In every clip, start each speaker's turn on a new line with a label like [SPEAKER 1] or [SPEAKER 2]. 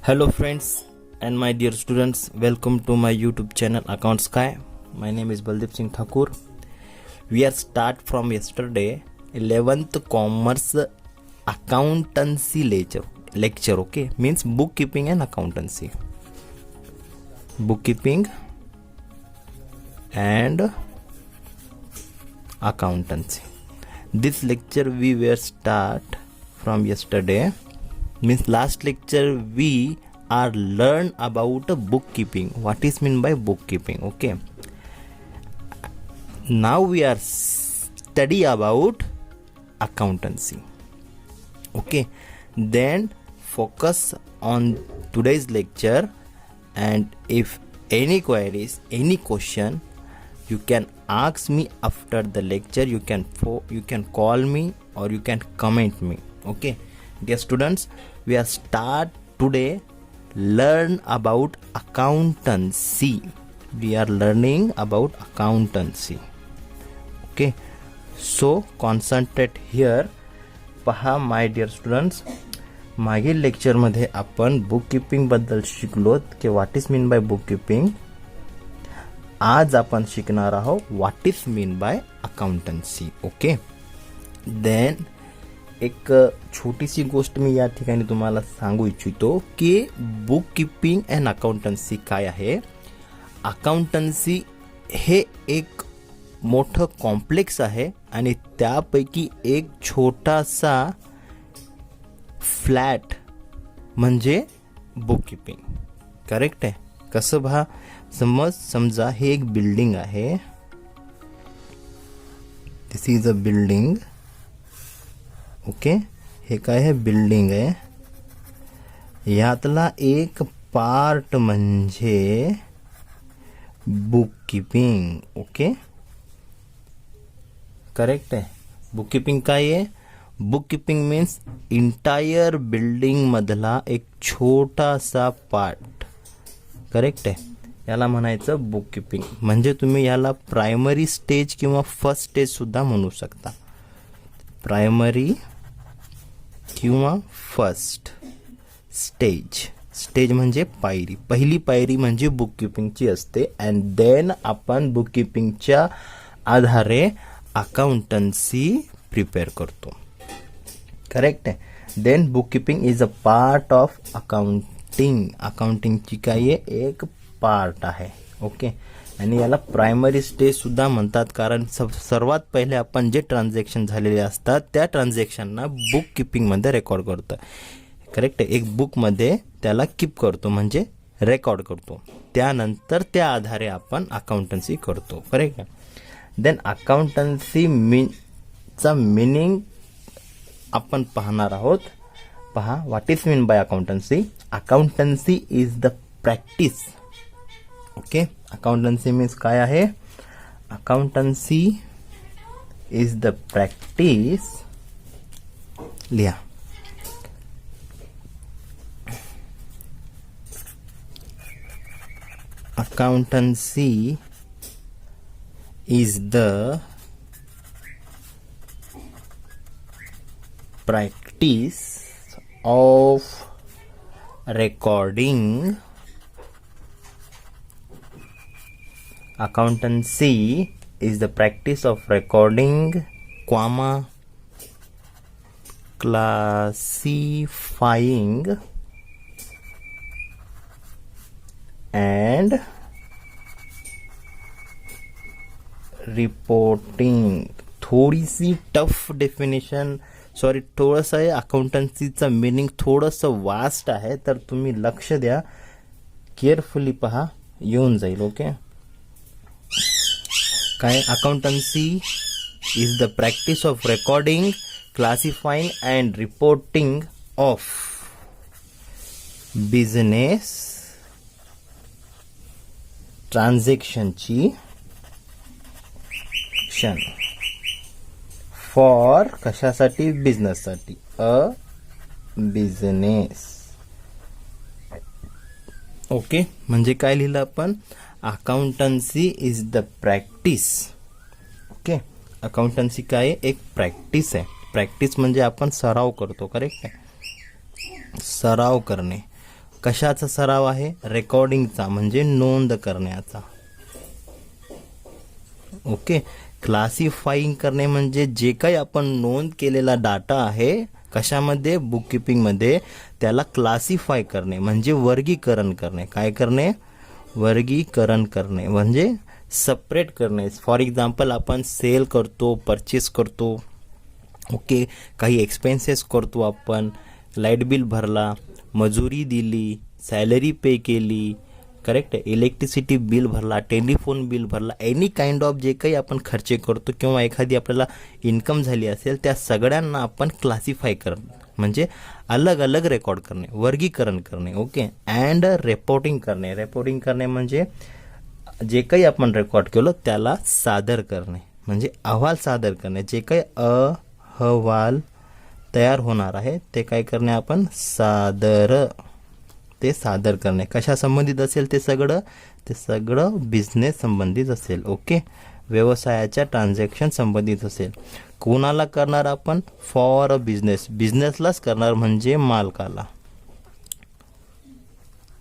[SPEAKER 1] Hello friends and my dear students, welcome to my YouTube channel Account Sky. My name is Baldeep Singh Thakur. We are start from yesterday 11th Commerce Accountancy lecture, okay? Means bookkeeping and accountancy. Bookkeeping and accountancy. This lecture we were start from yesterday. Means last lecture we are learn about bookkeeping. What is mean by bookkeeping? Okay. Now we are study about accountancy. Okay. Then focus on today's lecture, and if any queries, any question, you can ask me after the lecture. You can call me or you can comment me. Okay. Dear students, we are start today learn about accountancy. We are learning about accountancy. Okay, so concentrate here. पहा my dear students, मागील lecture मध्ये आपण bookkeeping बद्दल शिकलोत की what is mean by bookkeeping. आज आपण शिकणार आहोत what is mean by accountancy. Okay, then एक छोटीशी गोष्ट मी या ठिकाणी तुम्हाला सांगू इच्छितो की बुककीपिंग अँड अकाउंटन्सी काय आहे. अकाउंटन्सी हे एक मोठं कॉम्प्लेक्स आहे आणि त्यापैकी एक छोटासा फ्लॅट म्हणजे बुककीपिंग. करेक्ट आहे. कसं भा समजा हे एक बिल्डिंग आहे. This is a building. Okay, हे काय आहे, बिल्डिंग आहे. यातला एक पार्ट म्हणजे बुककीपिंग. ओके, करेक्ट आहे. बुककीपिंग काय आहे? बुककीपिंग मीन्स इंटायर बिल्डिंग मधला एक छोटासा पार्ट. करेक्ट आहे. याला म्हणायचं बुककीपिंग. म्हणजे तुम्ही याला प्रायमरी स्टेज किंवा फर्स्ट स्टेज सुद्धा म्हणू शकता. प्रायमरी किंवा फर्स्ट स्टेज. स्टेज म्हणजे पायरी. पहिली पायरी म्हणजे बुककीपिंगची असते. अँड देन आपण बुककीपिंगच्या आधारे अकाउंटन्सी प्रिपेअर करतो. करेक्ट आहे. Then bookkeeping is a part of accounting. अकाउंटिंगची काही एक पार्ट आहे. ओके, आणि याला प्रायमरी स्टेज सुद्धा म्हणतात कारण सर्वात पहिले आपण जे ट्रान्झॅक्शन झालेले असतात त्या ट्रान्झॅक्शनना बुककीपिंगमध्ये रेकॉर्ड करतो. करेक्ट आहे. एक बुकमध्ये त्याला कीप करतो म्हणजे रेकॉर्ड करतो. त्यानंतर त्या आधारे आपण अकाउंटन्सी करतो. करेक्ट आहे. देन अकाउंटन्सी चा मीनिंग आपण पाहणार आहोत. पहा, what is mean by accountancy. Accountancy is the practice. Okay, accountancy means काय आहे? Accountancy is the practice. लिहा. Accountancy is the practice of recording. Accountancy is the practice of recording, classifying and reporting. थोडीशी tough definition, sorry थोडंसं आहे. अकाउंटन्सीचा meaning थोडंसं vast आहे, तर तुम्ही लक्ष द्या, केअरफुली पहा, येऊन जाईल. ओके, काय? Accountancy is the practice of recording, classifying and reporting of business ट्रान्झॅक्शनची फॉर कशासाठी? बिझनेससाठी. A business. ओके, म्हणजे काय लिहिलं आपण? Accountancy is the practice. Okay, accountancy काय? एक प्रॅक्टिस आहे. प्रॅक्टिस म्हणजे आपण सराव करतो. करेक्ट आहे. सराव करणे. कशाचा सराव आहे? रेकॉर्डिंगचा, म्हणजे नोंद करण्याचा. ओके. क्लासिफाईंग करणे म्हणजे जे काही आपण नोंद केलेला डाटा आहे कशामध्ये? बुककीपिंगमध्ये, त्याला क्लासिफाय करणे म्हणजे वर्गीकरण करणे. काय करणे? वर्गीकरण करणे म्हणजे सेपरेट करणे. फॉर एक्झाम्पल आपण सेल करतो, परचेस करतो, ओके, काही एक्सपेन्सेस करतो, आपण लाईट बिल भरला, मजुरी दिली, सॅलरी पे केली, करेक्ट आहे, इलेक्ट्रिसिटी बिल भरला, टेलिफोन बिल भरला, एनी काइंड ऑफ जे काही आपण खर्चे करतो किंवा एखादी आपल्याला इन्कम झाली असेल त्या सगळ्यांना आपण क्लासिफाय करणे म्हणजे अलग अलग रेकॉर्ड करणे, वर्गीकरण करणे. ओके. अँड रिपोर्टिंग करणे. रिपोर्टिंग करणे म्हणजे जे काही आपण रेकॉर्ड केलं त्याला सादर करणे म्हणजे अहवाल सादर करणे. जे काही अहवाल तयार होणार आहे ते काय करणे? आपण ते सादर करणे. कशा संबंधित असेल ते सगळं बिझनेस संबंधित असेल. ओके. व्यवसायाच्या ट्रान्झॅक्शन संबंधित असेल. कोणाला करणार आपण? For a business. बिझनेसलाच करणार म्हणजे मालकाला.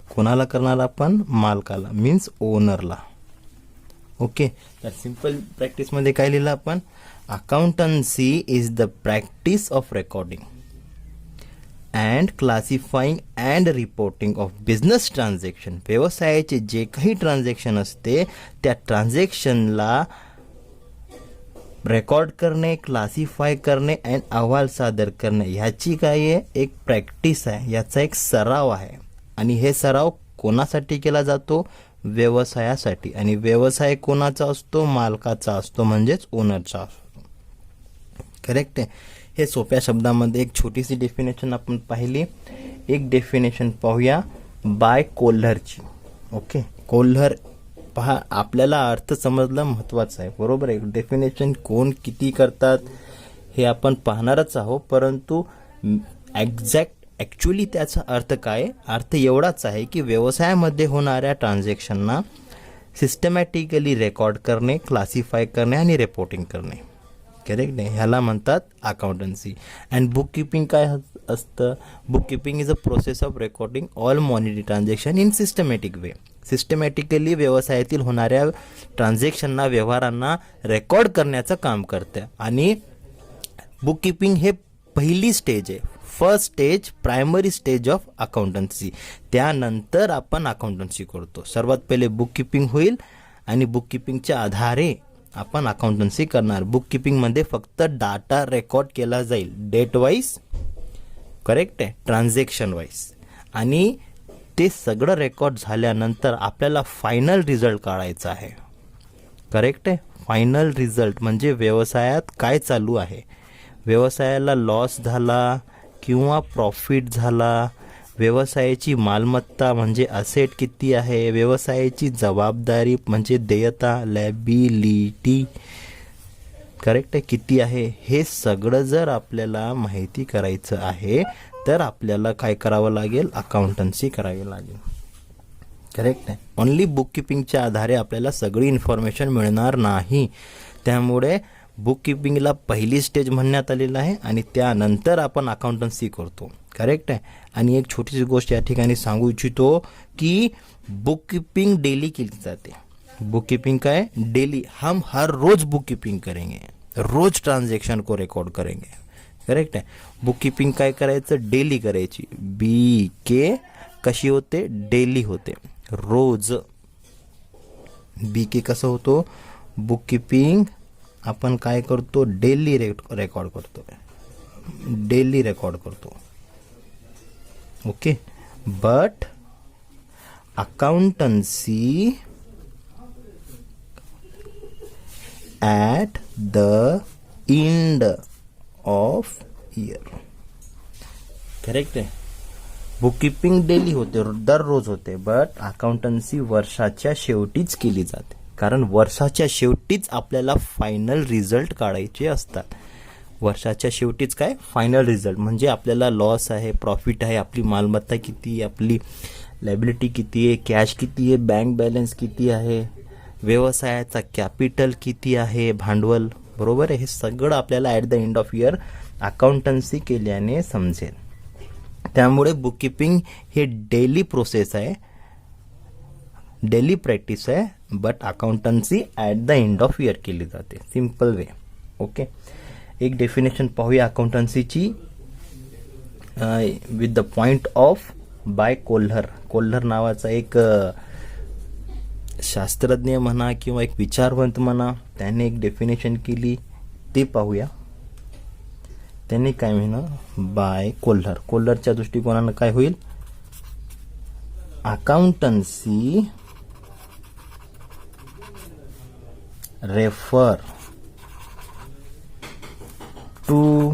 [SPEAKER 1] कोणाला करणार आपण? मालकाला, मीन्स ओनरला. ओके. तर सिंपल प्रॅक्टिसमध्ये काय लिहिलं आपण? Accountancy is the practice of recording and classifying and reporting of business transaction. व्यवसायाचे जे काही ट्रान्झॅक्शन असते त्या ट्रान्झॅक्शनला रेकॉर्ड करणे, क्लासिफाय करणे अँड अहवाल सादर करणे ह्याची काय आहे? एक प्रॅक्टिस आहे, याचा एक सराव आहे. आणि हे सराव कोणासाठी केला जातो? व्यवसायासाठी. आणि व्यवसाय कोणाचा असतो? मालकाचा असतो, म्हणजेच ओनरचा असतो. करेक्ट आहे. हे सोप्या शब्दामध्ये एक छोटीशी डेफिनेशन आपण पाहिली. एक डेफिनेशन पाहूया बाय कोल्हरची. ओके. कोल्हर पहा, आपल्याला अर्थ समजला महत्त्वाचं आहे, बरोबर आहे. डेफिनेशन कोण किती करतात हे आपण पाहणारच आहोत, परंतु ॲक्च्युली त्याचा अर्थ काय? अर्थ एवढाच आहे की व्यवसायामध्ये होणाऱ्या ट्रान्झॅक्शनना सिस्टमॅटिकली रेकॉर्ड करणे, क्लासिफाय करणे आणि रिपोर्टिंग करणे. करेक्ट नाही? ह्याला म्हणतात अकाउंटन्सी. अँड बुक किपिंग काय असतं? Book keeping is a process of recording all monetary transaction in systematic way. Systematically व्यवसायातील होणाऱ्या ट्रान्झॅक्शनना, व्यवहारांना रेकॉर्ड करण्याचं काम करते. आणि बुक किपिंग हे पहिली स्टेज आहे, first stage, primary stage of accountancy. त्यानंतर आपण अकाउंटन्सी करतो. सर्वात पहिले बुक किपिंग होईल आणि बुक किपिंगच्या आधारे आपण अकाउंटन्सी करणार. बुक किपिंगमध्ये फक्त डाटा रेकॉर्ड केला जाईल, डेट वाईज, करेक्ट आहे, ट्रान्झॅक्शन वाईज. आणि ते सगळं रेकॉर्ड झाल्यानंतर आपल्याला फायनल रिझल्ट काढायचा आहे. करेक्ट आहे. फायनल रिझल्ट म्हणजे व्यवसायात काय चालू आहे, व्यवसायाला लॉस झाला किंवा प्रॉफिट झाला, व्यवसायाची मालमत्ता म्हणजे असेट किती आहे, व्यवसायाची जबाबदारी म्हणजे देयता, लॅबिलिटी, करेक्ट आहे, किती आहे, हे सगळं जर आपल्याला माहिती करायचं आहे तर आपल्याला काय करावं लागेल? अकाउंटन्सी करावी लागेल. करेक्ट आहे. ओन्ली बुक किपिंगच्या आधारे आपल्याला सगळी इन्फॉर्मेशन मिळणार नाही. त्यामुळे बुक किपिंगला पहिली स्टेज म्हणण्यात आलेलं आहे आणि त्यानंतर आपण अकाउंटन्सी करतो. करेक्ट आहे. आणि एक छोटीशी गोष्ट या ठिकाणी सांगू इच्छितो की बुक किपिंग डेली केली जाते. बुक किपिंग काय? डेली. हम हर रोज बुक किपिंग करेंगे, रोज ट्रांजैक्शन को रिकॉर्ड करेंगे. करेक्ट आहे. बुक किपिंग काय करायचं? डेली करायची. BK कशी होते? डेली होते, रोज. BK कसं होतो? बुक किपिंग आपण काय करतो? डेली रेकॉर्ड करतो, डेली रेकॉर्ड करतो. Okay. But accountancy at the end of year. Correct आहे. बुक किपिंग डेली होते, दररोज होते, बट अकाउंटन्सी वर्षाच्या शेवटीच केली जाते. कारण वर्षाच्या शेवटीच आपल्याला फायनल रिझल्ट काढायचे असतात. वर्षाच्या शेवटीच काय? फायनल रिझल्ट म्हणजे आपल्याला लॉस आहे, प्रॉफिट आहे, आपली मालमत्ता किती आहे, आपली लायबिलिटी किती आहे, कॅश किती आहे, बँक बॅलन्स किती आहे, व्यवसायाचा कॅपिटल किती आहे, भांडवल, बरोबर आहे. हे सगळं आपल्याला at the end of year accountancy केल्याने समजेल. त्यामुळे बुककीपिंग हे डेली प्रोसेस आहे, डेली प्रॅक्टिस आहे, but accountancy at the end of year केली जाते. Simple way. ओके, एक डेफिनेशन पाहूया अकाउंटन्सीची with the point of by Kohler. Kohler नावाचा एक शास्त्रज्ञ म्हणा किंवा एक विचारवंत म्हणा, त्याने एक डेफिनेशन केली, ते पाहूया. त्यांनी काय म्हणणं बाय कोल्हर. कोल्हरच्या दृष्टिकोनानं काय होईल, accountancy refer to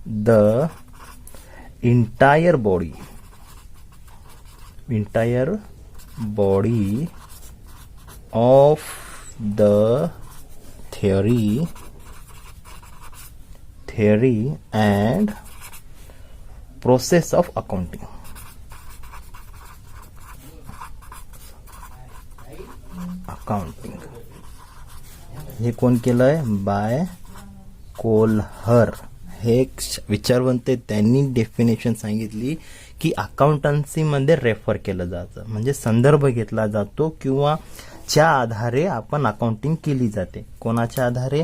[SPEAKER 1] the entire body of the theory and process of accounting. हे कोण केलंय, बाय कोल्हर. हे एक विचारवंत, त्यांनी डेफिनेशन सांगितली की अकाउंटन्सीमध्ये रेफर केलं जातं, म्हणजे संदर्भ घेतला जातो किंवा च्या आधारे आपण अकाउंटिंग केली जाते. कोणाच्या आधारे,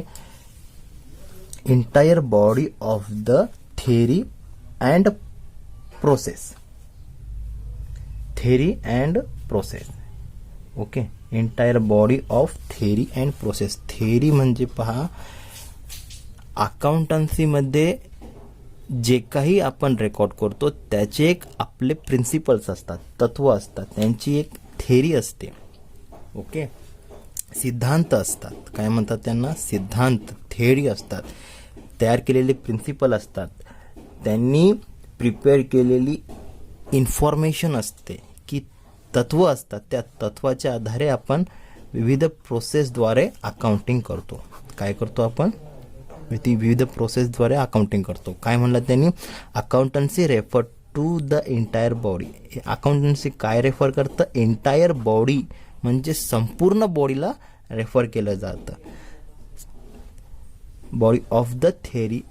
[SPEAKER 1] entire body of the theory and process. Theory and process. Okay, entire body of theory and process. Theory म्हणजे पहा, अकाउंटन्सीमध्ये जे काही आपण रेकॉर्ड करतो त्याचे एक आपले प्रिन्सिपल्स असतात, तत्व असतात, त्यांची एक थेरी असते. ओके, सिद्धांत असतात, काय म्हणतात त्यांना, सिद्धांत, थेरी असतात, तयार केलेले प्रिन्सिपल असतात, त्यांनी प्रिपेअर केलेली इन्फॉर्मेशन असते, की तत्व असतात. त्या तत्वाच्या आधारे आपण विविध प्रोसेसद्वारे अकाउंटिंग करतो. काय करतो आपण, ती विविध प्रोसेसद्वारे अकाउंटिंग करतो. काय म्हणलं त्यांनी, accountancy refer to the entire body. Accountancy काय रेफर करतं, एंटायर बॉडी म्हणजे संपूर्ण बॉडीला रेफर केलं जातं. Body of the theory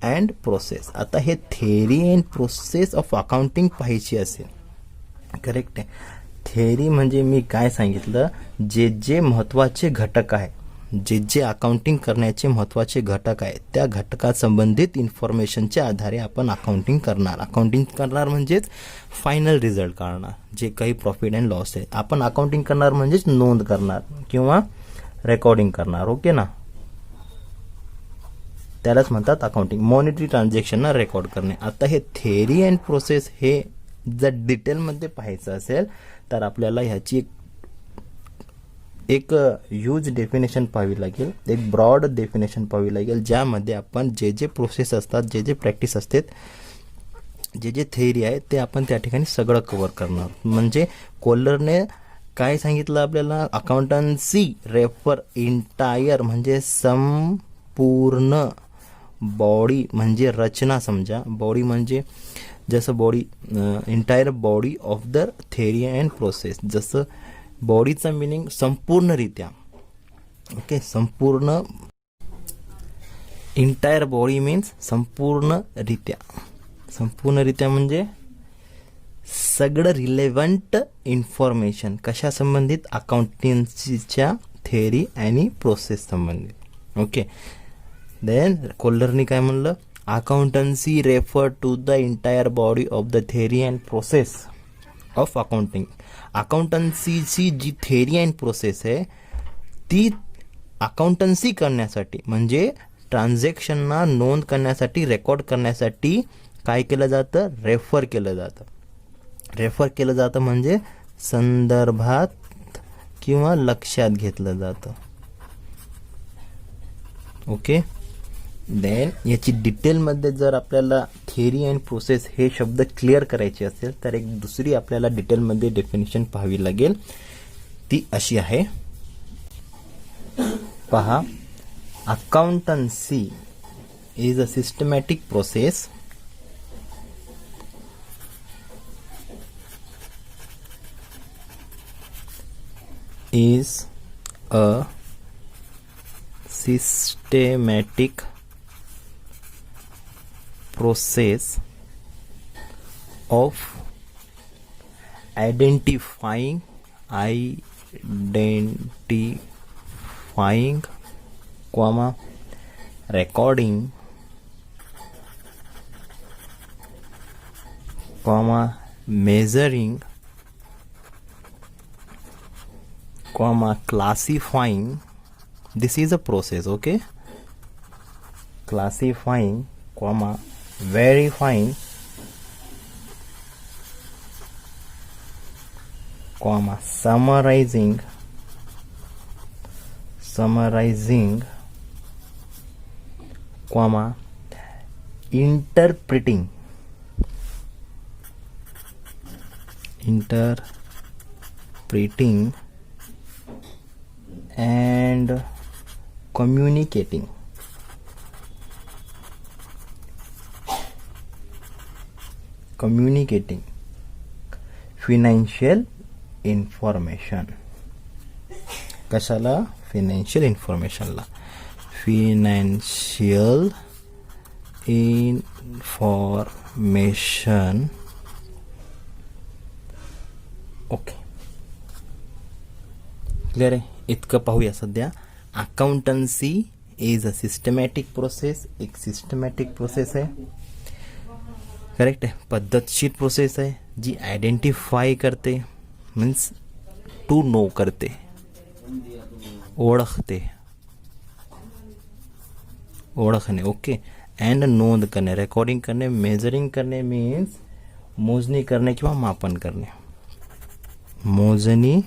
[SPEAKER 1] and process. आता हे theory and process of accounting पाहायची असेल, करेक्ट आहे. थेरी म्हणजे मी काय सांगितलं, जे महत्त्वाचे घटक आहे, जे अकाउंटिंग करण्याचे महत्त्वाचे घटक आहे, त्या घटकासंबंधित इन्फॉर्मेशनच्या आधारे आपण अकाउंटिंग करणार म्हणजेच फायनल रिझल्ट काढणार. जे काही प्रॉफिट अँड लॉस आहे, आपण अकाउंटिंग करणार म्हणजेच नोंद करणार किंवा रेकॉर्डिंग करणार. ओके ना, त्यालाच म्हणतात अकाउंटिंग. मॉनिटरी ट्रान्झॅक्शनना रेकॉर्ड करणे. आता हे थेरी अँड प्रोसेस हे जर डिटेलमध्ये पाहायचं असेल तर आपल्याला ह्याची एक ह्यूज डेफिनेशन पाहावी लागेल, एक ब्रॉड डेफिनेशन पाहावी लागेल, ज्यामध्ये आपण जे प्रोसेस असतात, जे प्रॅक्टिस असते, जे थेअरी आहे ते आपण त्या ठिकाणी सगळं कव्हर करणार. म्हणजे कोल्हरने काय सांगितलं आपल्याला, अकाउंटन्सी रेफर एंटायर म्हणजे संपूर्ण बॉडी, म्हणजे रचना समजा. बॉडी म्हणजे जसं body, entire body of the theory and process. जसं बॉडीचा मिनिंग संपूर्णरित्या. ओके, संपूर्ण, एंटायर बॉडी मीन्स संपूर्णरित्या म्हणजे सगळं रिलेव्हंट इन्फॉर्मेशन कशा संबंधित, अकाउंटन्सीच्या थेअरी आणि प्रोसेस संबंधित. ओके, देन कोल्हरनी काय म्हणलं, accountancy refer to the entire body of the theory and process of accounting. अकाउंटन्सीची जी थेअरी अँड प्रोसेस आहे ती अकाउंटन्सी करण्यासाठी म्हणजे ट्रान्झॅक्शनना नोंद करण्यासाठी, रेकॉर्ड करण्यासाठी काय केलं जातं, रेफर केलं जातं. रेफर केलं जातं म्हणजे संदर्भात किंवा लक्षात घेतलं जातं. ओके, देन याची डिटेलमध्ये जर आपल्याला थेअरी अँड प्रोसेस हे शब्द क्लिअर करायचे असेल तर एक दुसरी आपल्याला डिटेलमध्ये डेफिनेशन पाहावी लागेल. ती अशी आहे, पहा. Accountancy is a systematic process process of identifying comma recording comma measuring comma classifying. This is a process, okay? Classifying comma verifying comma summarizing comma interpreting and communicating. Financial information. कशाला? financial informationला. financial information. Okay, clear आहे? इतकं पाहूया सध्या. Accountancy is a systematic process. एक systematic process आहे, correct आहे, पद्धतशीर process आहे, जी आयडेंटिफाय करते, मीन्स टू नो करते, ओळखणे, ओके, अँड नोंद करणे, रेकॉर्डिंग करणे, मेजरिंग करणे मीन्स मोजणी करणे किंवा मापन करणे, मोजणी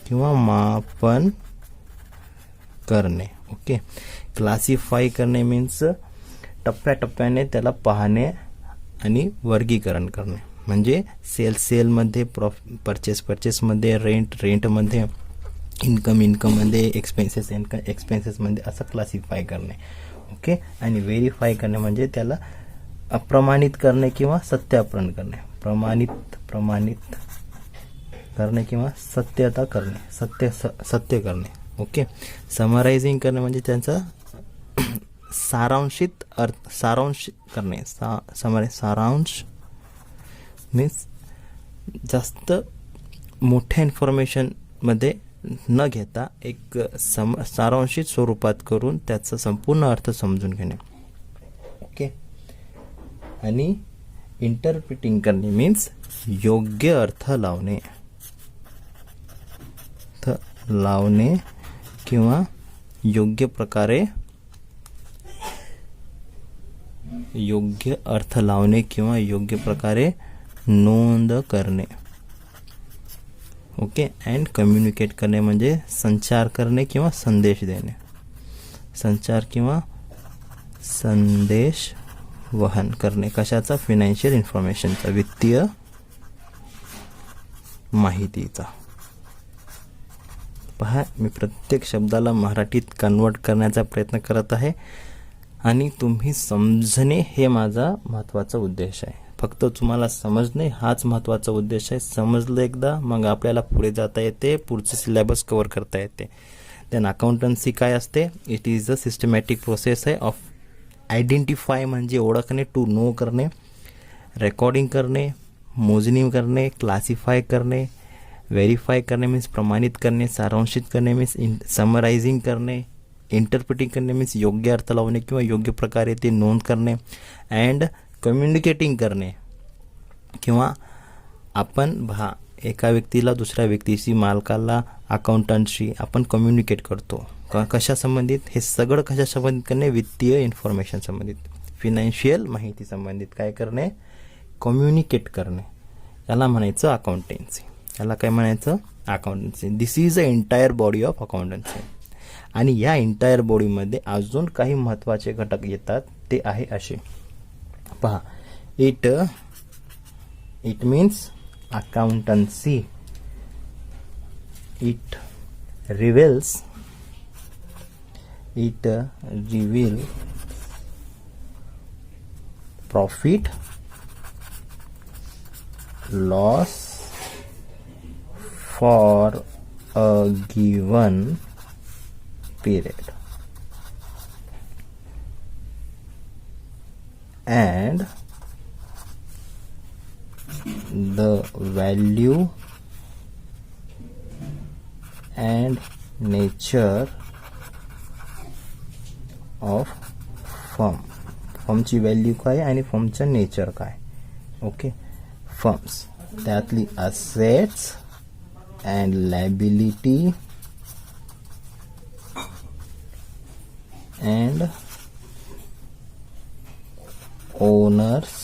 [SPEAKER 1] किंवा मापन करणे, ओके. क्लासिफाय करणे मीन्स टप्प्याटप्प्याने त्याला पाहणे आणि वर्गीकरण करणे, म्हणजे सेलमध्ये, परचेसमध्ये, रेंटमध्ये, इन्कममध्ये, एक्सपेन्सेसमध्ये असं क्लासिफाय करणे, ओके. आणि व्हेरीफाय करणे म्हणजे त्याला प्रमाणित करणे किंवा सत्यापन करणे, प्रमाणित करणे किंवा सत्यता करणे, सत्य करणे, ओके. समरायझिंग करणे म्हणजे त्यांचा सारांश करणे, सारांश मीन्स जास्त मोठ्या इन्फॉर्मेशनमध्ये न घेता एक सारांशित स्वरूपात करून त्याचा संपूर्ण अर्थ समजून घेणे, ओके. आणि इंटरप्रिटिंग करणे मीन्स योग्य अर्थ लावणे किंवा योग्य अर्थ लावणे किंवा योग्य प्रकारे नोंद करणे, ओके. अँड कम्युनिकेट करणे म्हणजे संचार करणे किंवा संदेश देणे, संदेश वहन करणे. कशाचा? फायनान्शियल इन्फॉर्मेशनचा, वित्तीय माहितीचा. पहा, मी प्रत्येक शब्दाला मराठीत कन्वर्ट करण्याचा प्रयत्न करत आहे आणि तुम्ही समजणे हे माझा महत्त्वाचा उद्देश आहे. फक्त तुम्हाला समजणे हाच महत्त्वाचा उद्देश आहे. समजलं एकदा, मग आपल्याला पुढे जाता येते, पुढचे सिलेबस कव्हर करता येते. देन अकाउंटन्सी काय असते? It is a systematic process आहे ऑफ आयडेंटिफाय म्हणजे ओळखणे, टू नो करणे, रेकॉर्डिंग करणे, मोजणी करणे, क्लासिफाय करणे, व्हेरीफाय करणे मीन्स प्रमाणित करणे, सारांशित करणे मीन्स समरायझिंग करणे, इंटरप्रिटिंग करणे मीन्स योग्य अर्थ लावणे किंवा योग्य प्रकारे ते नोंद करणे, अँड कम्युनिकेटिंग करणे किंवा आपण एका व्यक्तीला दुसऱ्या व्यक्तीशी, मालकाला, अकाउंटंटशी आपण कम्युनिकेट करतो. कशा संबंधित? हे सगळं कशा संबंधित करणे? वित्तीय इन्फॉर्मेशन संबंधित, फिनान्शियल माहिती संबंधित काय करणे? कम्युनिकेट करणे. याला म्हणायचं अकाउंटन्सी. याला काय म्हणायचं? Accountancy. This is a entire body of accountancy. आणि या एंटायर बॉडीमध्ये अजून काही महत्त्वाचे घटक येतात, ते आहे असे. पहा, it means accountancy. It reveals profit, loss for a given period, and the value and nature of फर्मची व्हॅल्यू काय आणि फर्मचं नेचर काय. ओके, फर्म्स त्यातली assets and liability and owners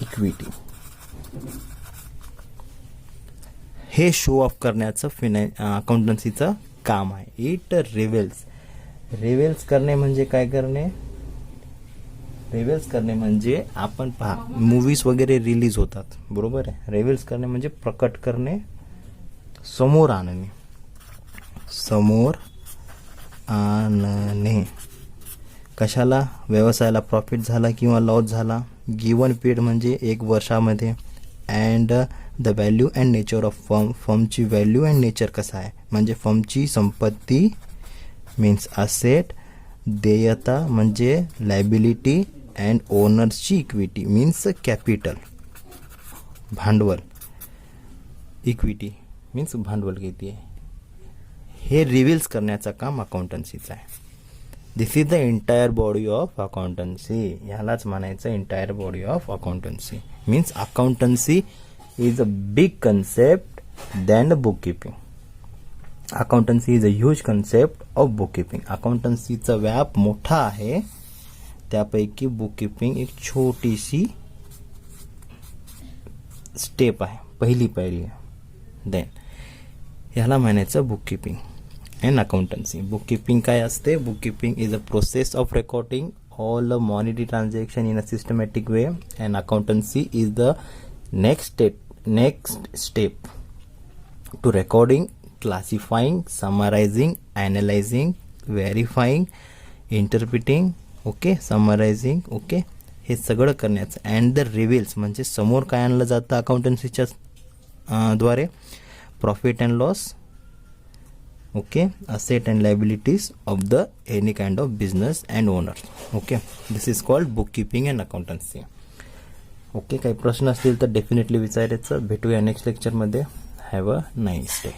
[SPEAKER 1] equity. हे शो ऑफ करण्याचं अकाउंटन्सीचं काम आहे. इट रिव्हेल्स करणे म्हणजे काय करणे. रिव्हेल्स करणे म्हणजे आपण पहा मूवीज वगैरे रिलीज होतात, बरोबर आहे. रिव्हेल्स करणे म्हणजे प्रकट करणे, समोर आणणे. समोर आणणे कशाला. व्यवसायाला प्रॉफिट झाला किंवा लॉस झाला. गिवन पिरियड म्हणजे 1 वर्षामध्ये. And the value and nature of फर्मची व्हॅल्यू अँड नेचर कसं आहे म्हणजे फर्मची संपत्ती मीन्स असेट, देयता म्हणजे लायबिलिटी अँड ओनर्सची इक्विटी मीन्स कॅपिटल, भांडवल. इक्विटी मीन्स भांडवल किती आहे. हे रिव्हील्स करण्याचं काम अकाउंटन्सीचं आहे. This is the entire body of accountancy. ह्यालाच म्हणायचं entire body of accountancy. Means accountancy is a big concept than bookkeeping. Accountancy is a huge concept of book keeping. अकाउंटन्सीचा व्याप मोठा आहे, त्यापैकी बुक किपिंग एक छोटीशी स्टेप आहे, पहिली पायरी आहे. देन ह्याला म्हणायचं bookkeeping and accountancy. Bookkeeping काय असते. Bookkeeping is a process of recording all monetary transaction in a systematic way and accountancy is the next step to recording, classifying, summarizing, analyzing, verifying, interpreting, okay, summarizing, okay, हे सगळं करण्याचं. And the रिव्हील्स म्हणजे समोर काय आणलं जातं अकाउंटन्सीच्या द्वारे. Profit and loss, okay, asset and liabilities of the any kind of business and owner. Okay, this is called book keeping and accountancy. Okay, काही प्रश्न असतील तर डेफिनेटली विचारायचं. भेटूया नेक्स्ट लेक्चरमध्ये. Have a nice day.